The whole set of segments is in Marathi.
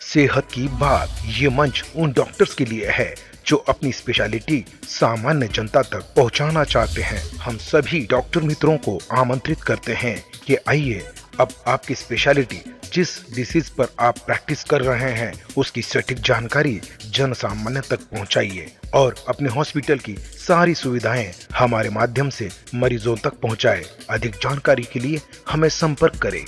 सेहत की बात, ये मंच उन डॉक्टर्स के लिए है जो अपनी स्पेशलिटी सामान्य जनता तक पहुंचाना चाहते हैं। हम सभी डॉक्टर मित्रों को आमंत्रित करते हैं कि आइए, अब आपकी स्पेशलिटी जिस डिसीज पर आप प्रैक्टिस कर रहे हैं उसकी सटीक जानकारी जन सामान्य तक पहुंचाइए और अपने हॉस्पिटल की सारी सुविधाएं हमारे माध्यम से मरीजों तक पहुंचाएं। अधिक जानकारी के लिए हमें संपर्क करें।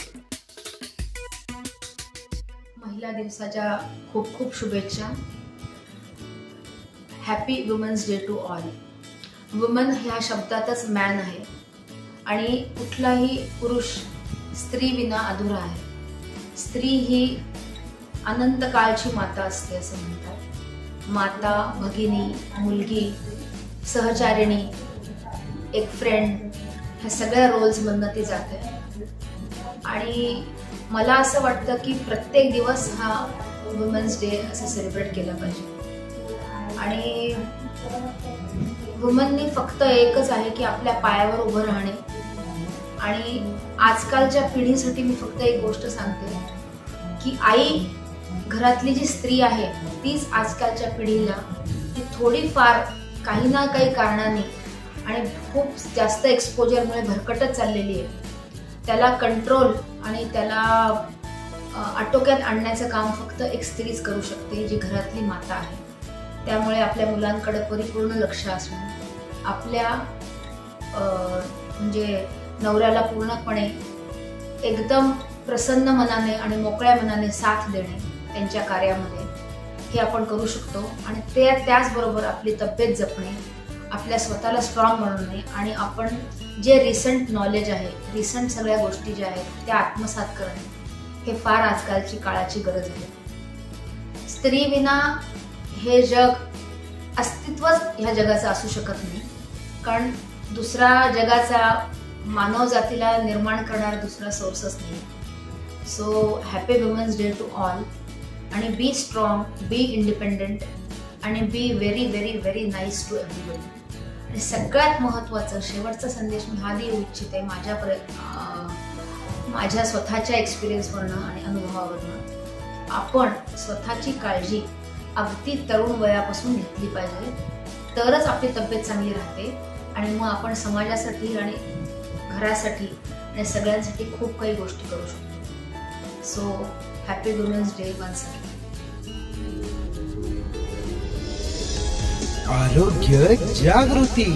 महिला दिवसाच्या खूप खूप शुभेच्छा। Happy women's day to all. Woman ह्या शब्दातच मॅन आहे आणि कुठलाही पुरुष स्त्री विना अधुरा आहे। स्त्री ही अनंत काळची माता असते असं म्हणतात। माता, भगिनी, मुलगी, सहचारिणी, एक फ्रेंड, ह्या सगळ्या रोल्स मधनं ती जाते आणि मला असं वाटतं की प्रत्येक दिवस हा वुमेन्स डे असं सेलिब्रेट केला पाहिजे। आणि वुमननी फक्त एकच आहे की आपल्या पायावर उभं राहणे। आणि आजकालच्या पिढीसाठी मी फक्त एक गोष्ट सांगते की आई, घरातली जी स्त्री आहे तीच आजकालच्या पिढीला ती थोडीफार काही ना काही कारणाने आणि खूप जास्त एक्सपोजरमुळे भरकटत चाललेली आहे। त्याला कंट्रोल आणि त्याला आटोक्यात आणण्याचं काम फक्त एक स्त्रीच करू शकते, जी घरातली माता आहे। त्यामुळे आपल्या मुलांकडे परिपूर्ण लक्ष असून आपल्या म्हणजे नवऱ्याला पूर्णपणे एकदम प्रसन्न मनाने आणि मोकळ्या मनाने साथ देणे त्यांच्या कार्यामध्ये, हे आपण करू शकतो। आणि त्याचबरोबर आपली तब्येत जपणे, आपल्या स्वतःला स्ट्रॉंग बनवणे आणि आपण जे रिसेंट नॉलेज आहे, रिसेंट सगळ्या गोष्टी ज्या आहेत त्या आत्मसात करणे, हे फार आजकालची काळाची गरज आहे। स्त्री विना हे जग अस्तित्वच ह्या जगाचं असू शकत नाही, कारण दुसरा जगाचा मानव जातीला निर्माण करणारा दुसरा सोर्सच नाही। So happy women's day to all. आणि बी स्ट्रॉंग, बी इंडिपेंडेंट आणि be very very very nice to everybody. आणि सगळ्यात महत्त्वाचं शेवटचा संदेश मी हा देऊ इच्छिते माझ्या स्वतःच्या एक्सपिरियन्सवरनं आणि अनुभवावरनं, आपण स्वतःची काळजी अगदी तरुण वयापासून घेतली पाहिजे, तरच आपली तब्येत चांगली राहते आणि मग आपण समाजासाठी आणि घरासाठी आणि सगळ्यांसाठी खूप काही गोष्टी करू शकतो। So happy women's day once again. आरोग्य जागृती।